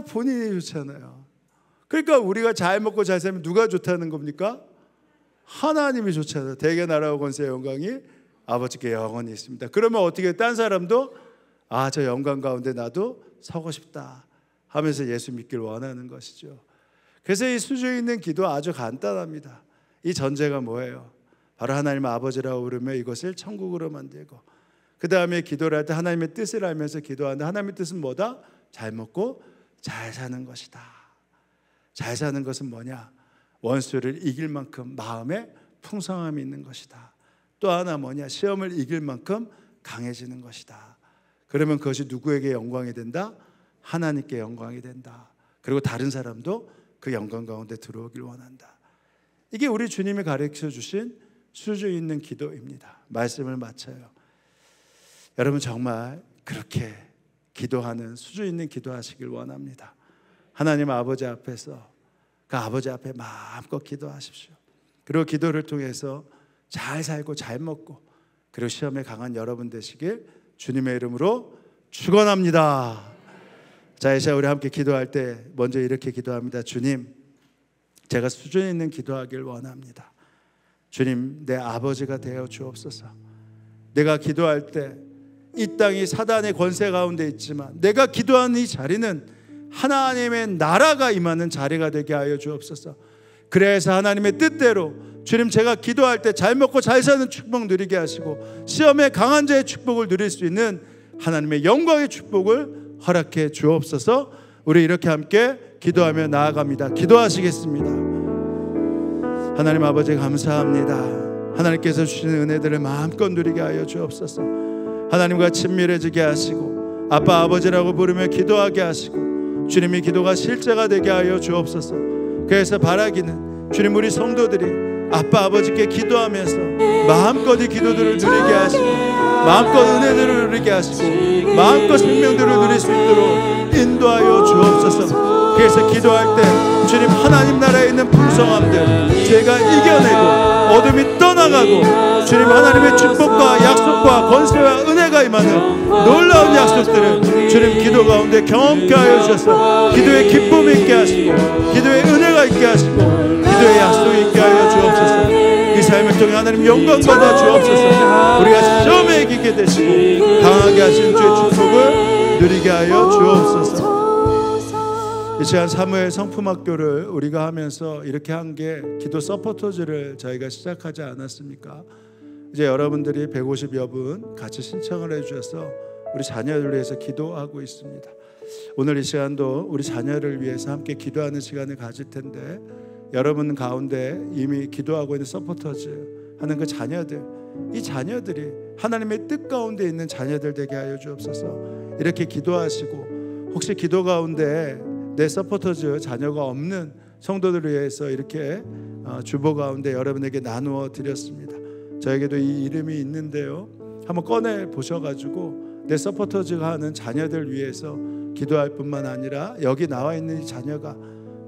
본인이 좋잖아요. 그러니까 우리가 잘 먹고 잘 살면 누가 좋다는 겁니까? 하나님이 좋잖아요. 대개 나라와 권세와 영광이 아버지께 영원히 있습니다. 그러면 어떻게 딴 사람도 저 영광 가운데 나도 서고 싶다 하면서 예수 믿길 원하는 것이죠. 그래서 이 수주 있는 기도 아주 간단합니다. 이 전제가 뭐예요? 바로 하나님 아버지라고 부르며 이것을 천국으로 만들고, 그 다음에 기도를 할 때 하나님의 뜻을 알면서 기도하는데, 하나님의 뜻은 뭐다? 잘 먹고 잘 사는 것이다. 잘 사는 것은 뭐냐? 원수를 이길 만큼 마음에 풍성함이 있는 것이다. 또 하나 뭐냐? 시험을 이길 만큼 강해지는 것이다. 그러면 그것이 누구에게 영광이 된다? 하나님께 영광이 된다. 그리고 다른 사람도 그 영광 가운데 들어오길 원한다. 이게 우리 주님이 가르쳐 주신 수주 있는 기도입니다. 말씀을 마쳐요. 여러분 정말 그렇게 기도하는 수주 있는 기도하시길 원합니다. 하나님 아버지 앞에서 그 아버지 앞에 마음껏 기도하십시오. 그리고 기도를 통해서 잘 살고 잘 먹고, 그리고 시험에 강한 여러분 되시길 주님의 이름으로 축원합니다. 자, 이제 우리 함께 기도할 때 먼저 이렇게 기도합니다. 주님, 제가 수준 있는 기도하길 원합니다. 주님, 내 아버지가 되어 주옵소서. 내가 기도할 때 이 땅이 사단의 권세 가운데 있지만 내가 기도하는 이 자리는 하나님의 나라가 임하는 자리가 되게 하여 주옵소서. 그래서 하나님의 뜻대로 주님, 제가 기도할 때 잘 먹고 잘 사는 축복 누리게 하시고, 시험에 강한 자의 축복을 누릴 수 있는 하나님의 영광의 축복을 허락해 주옵소서. 우리 이렇게 함께 기도하며 나아갑니다. 기도하시겠습니다. 하나님 아버지 감사합니다. 하나님께서 주시는 은혜들을 마음껏 누리게 하여 주옵소서. 하나님과 친밀해지게 하시고 아빠 아버지라고 부르며 기도하게 하시고, 주님의 기도가 실제가 되게 하여 주옵소서. 그래서 바라기는 주님, 우리 성도들이 아빠 아버지께 기도하면서 마음껏 이 기도들을 누리게 하시고, 마음껏 은혜들을 누리게 하시고, 마음껏 생명들을 누릴 수 있도록 인도하여 주옵소서. 그래서 기도할 때 주님, 하나님 나라에 있는 풍성함들 제가 이겨내고 어둠이 떠나가고, 주님 하나님의 축복과 약속과 권세와 은혜가 임하는 놀라운 약속들을 주님 기도 가운데 경험케 하여 주셔서 기도의 기쁨이 있게 하시고, 기도의 은혜가 있게 하시고, 기도의 약속이 있게 하여 주옵소서. 이 삶을 통해 하나님 영광 받아 주옵소서. 우리가 시험에 이기게 되시고 강하게 하신 주의 축복을 누리게 하여 주옵소서. 이 시간 사무엘 성품학교를 우리가 하면서 이렇게 한 게 기도 서포터즈를 저희가 시작하지 않았습니까? 이제 여러분들이 150여 분 같이 신청을 해주셔서 우리 자녀를 위해서 기도하고 있습니다. 오늘 이 시간도 우리 자녀를 위해서 함께 기도하는 시간을 가질 텐데, 여러분 가운데 이미 기도하고 있는 서포터즈 하는 그 자녀들, 이 자녀들이 하나님의 뜻 가운데 있는 자녀들 되게 하여 주옵소서. 이렇게 기도하시고, 혹시 기도 가운데 내 서포터즈 자녀가 없는 성도들을 위해서 이렇게 주보 가운데 여러분에게 나누어 드렸습니다. 저에게도 이 이름이 있는데요, 한번 꺼내 보셔가지고 내 서포터즈가 하는 자녀들 위해서 기도할 뿐만 아니라 여기 나와 있는 이 자녀가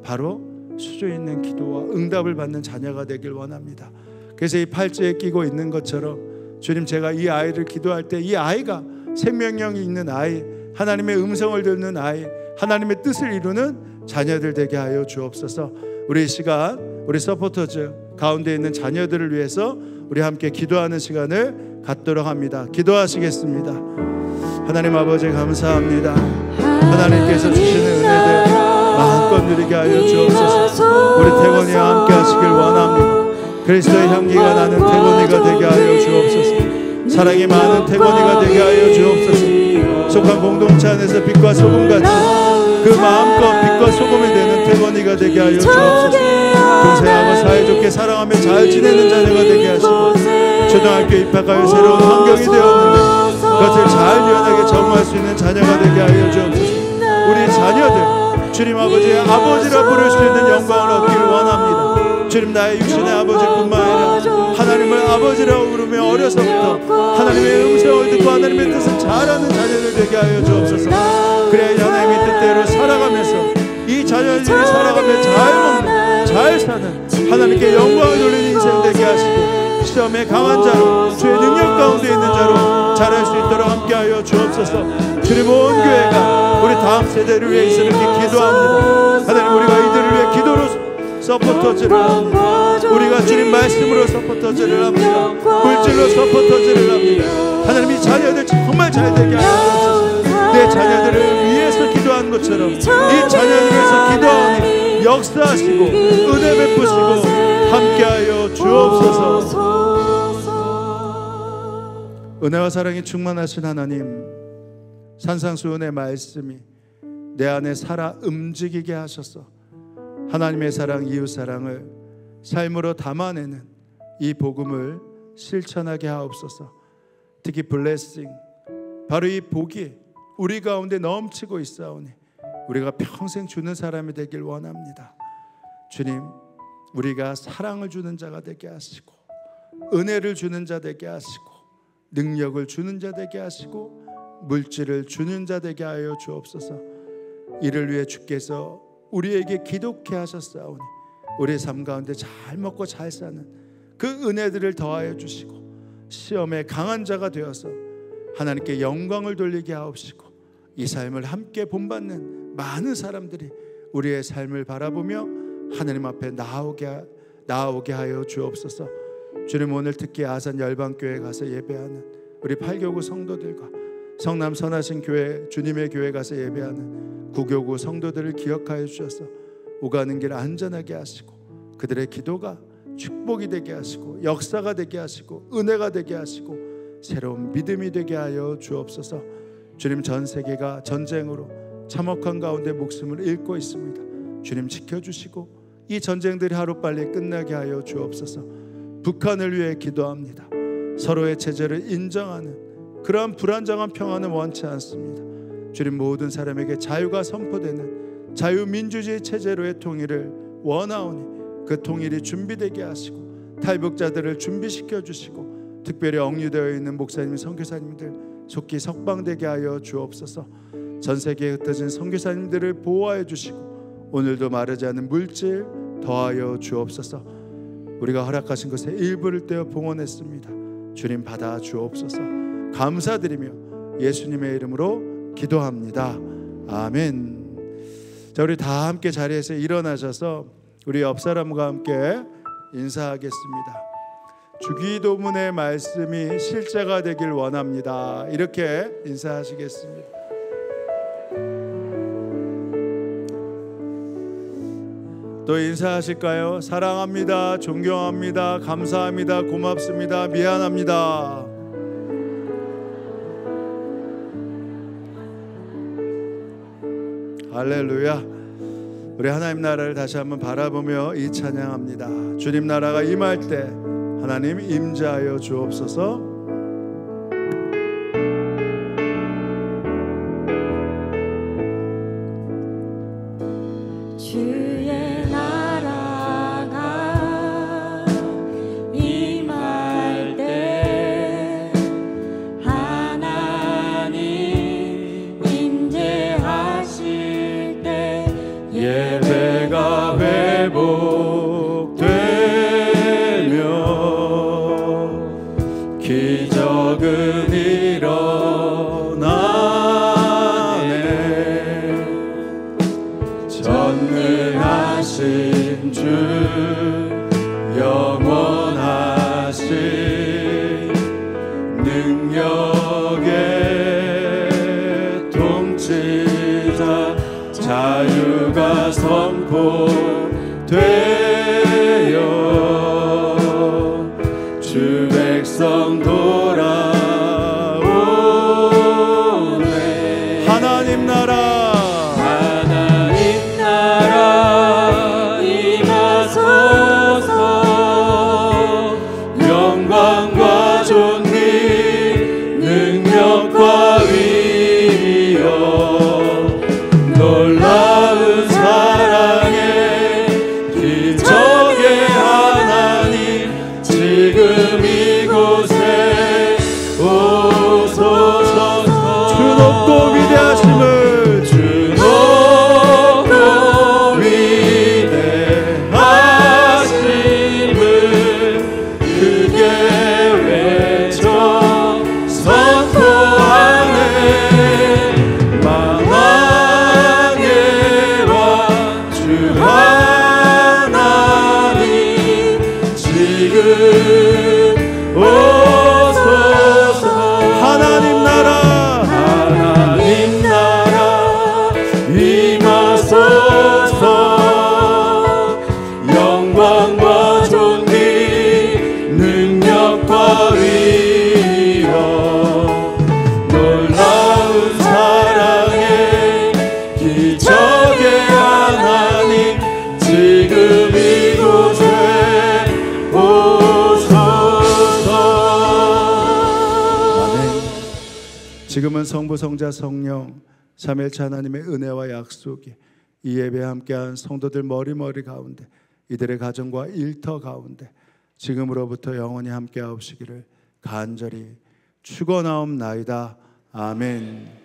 바로 수조 있는 기도와 응답을 받는 자녀가 되길 원합니다. 그래서 이 팔찌에 끼고 있는 것처럼 주님, 제가 이 아이를 기도할 때 이 아이가 생명력이 있는 아이, 하나님의 음성을 듣는 아이, 하나님의 뜻을 이루는 자녀들 되게 하여 주옵소서. 우리 이 시간 우리 서포터즈 가운데 있는 자녀들을 위해서 우리 함께 기도하는 시간을 갖도록 합니다. 기도하시겠습니다. 하나님 아버지 감사합니다. 하나님께서 주시는 은혜들 마음껏 누리게 하여 주옵소서. 우리 태권이와 함께 하시길 원합니다. 그리스도의 향기가 나는 태권이가 되게 하여 주옵소서. 사랑이 많은 태권이가 되게 하여 주옵소서. 속한 공동체 안에서 빛과 소금같이 그 마음껏 빛과 소금이 되는 태권이가 되게 하여 주옵소서. 동생하고 사이좋게 사랑하며 잘 지내는 자녀가 되게 하시고, 초등학교 입학하여 새로운 환경이 되었는데 그것을 잘 유연하게 적응할 수 있는 자녀가 되게 하여 주옵소서. 우리 자녀들 주님 아버지의 아버지라 부를 수 있는 영광을 얻기를 원합니다. 주님, 나의 육신의 아버지뿐만 아니라 하나님을 아버지라고 부르며 어려서부터 하나님의 음성을 듣고 하나님의 뜻을 잘하는 자녀들 되게 하여 주옵소서. 그래야 하나님의 뜻대로 살아가면서 이 자녀들이 살아가며 잘 먹는, 잘 사는, 하나님께 영광을 돌리는 인생 되게 하시고, 시험에 강한 자로, 주의 능력 가운데 있는 자로 자랄 수 있도록 함께하여 주옵소서. 주님, 온 교회가 우리 다음 세대를 위해서 이렇게 기도합니다. 하나님, 우리가 이들을 위해 기도로 서포터즈를 합니다. 우리가 주님 말씀으로 서포터즈를 합니다. 물질로 서포터즈를 합니다. 하나님 이 자녀들 정말 잘 되게 하옵소서. 내 자녀들을 위해서 기도한 것처럼 이 자녀들을 위해서 기도하니 역사하시고 은혜 베푸시고 함께하여 주옵소서. 은혜와 사랑이 충만하신 하나님, 산상수훈의 말씀이 내 안에 살아 움직이게 하셔서 하나님의 사랑, 이웃사랑을 삶으로 담아내는 이 복음을 실천하게 하옵소서. 특히 블레싱, 바로 이 복이 우리 가운데 넘치고 있사오니 우리가 평생 주는 사람이 되길 원합니다. 주님, 우리가 사랑을 주는 자가 되게 하시고 은혜를 주는 자 되게 하시고 능력을 주는 자 되게 하시고 물질을 주는 자 되게 하여 주옵소서. 이를 위해 주께서 우리에게 기독케 하셨사오니 우리의 삶 가운데 잘 먹고 잘 사는 그 은혜들을 더하여 주시고 시험에 강한 자가 되어서 하나님께 영광을 돌리게 하옵시고 이 삶을 함께 본받는 많은 사람들이 우리의 삶을 바라보며 하나님 앞에 나아오게 하여 주옵소서. 주님, 오늘 특히 아산 열방교회 가서 예배하는 우리 8교구 성도들과 성남 선하신 교회, 주님의 교회 가서 예배하는 9교구 성도들을 기억하여 주셔서 오가는 길 안전하게 하시고 그들의 기도가 축복이 되게 하시고 역사가 되게 하시고 은혜가 되게 하시고 새로운 믿음이 되게 하여 주옵소서. 주님, 전 세계가 전쟁으로 참혹한 가운데 목숨을 잃고 있습니다. 주님, 지켜주시고 이 전쟁들이 하루빨리 끝나게 하여 주옵소서. 북한을 위해 기도합니다. 서로의 체제를 인정하는 그러한 불안정한 평화는 원치 않습니다. 주님, 모든 사람에게 자유가 선포되는 자유민주주의 체제로의 통일을 원하오니 그 통일이 준비되게 하시고 탈북자들을 준비시켜 주시고 특별히 억류되어 있는 목사님, 선교사님들 속히 석방되게 하여 주옵소서. 전 세계에 흩어진 선교사님들을 보호하여 주시고 오늘도 마르지 않은 물질 더하여 주옵소서. 우리가 허락하신 것의 일부를 떼어 봉헌했습니다. 주님, 받아 주옵소서. 감사드리며 예수님의 이름으로 기도합니다. 아멘. 자, 우리 다 함께 자리에서 일어나셔서 우리 옆 사람과 함께 인사하겠습니다. 주기도문의 말씀이 실제가 되길 원합니다. 이렇게 인사하시겠습니다. 또 인사하실까요? 사랑합니다, 존경합니다, 감사합니다, 고맙습니다, 미안합니다. 할렐루야. 우리 하나님 나라를 다시 한번 바라보며 이 찬양합니다. 주님 나라가 임할 때 하나님 임재하여 주옵소서. 주의 나라가 임할 때 하나님 임재하실 때 예배가 회복되며 기적은 일어나네. 전능하신 주 영원하신 능력의 통치자 자유가 선포되어 주 백성 돌아오네. 하나님 나라 영광과 존귀 능력과 위엄 놀라운 사랑의 놀라운 사랑의 기적의 하나님 지금 이곳에 오소서. 아멘. 지금은 성부, 성자, 성령 삼일체 하나님의 은혜와 약속이 이 예배에 함께한 성도들 머리머리 가운데, 이들의 가정과 일터 가운데 지금으로부터 영원히 함께하옵시기를 간절히 축원하옵나이다. 아멘.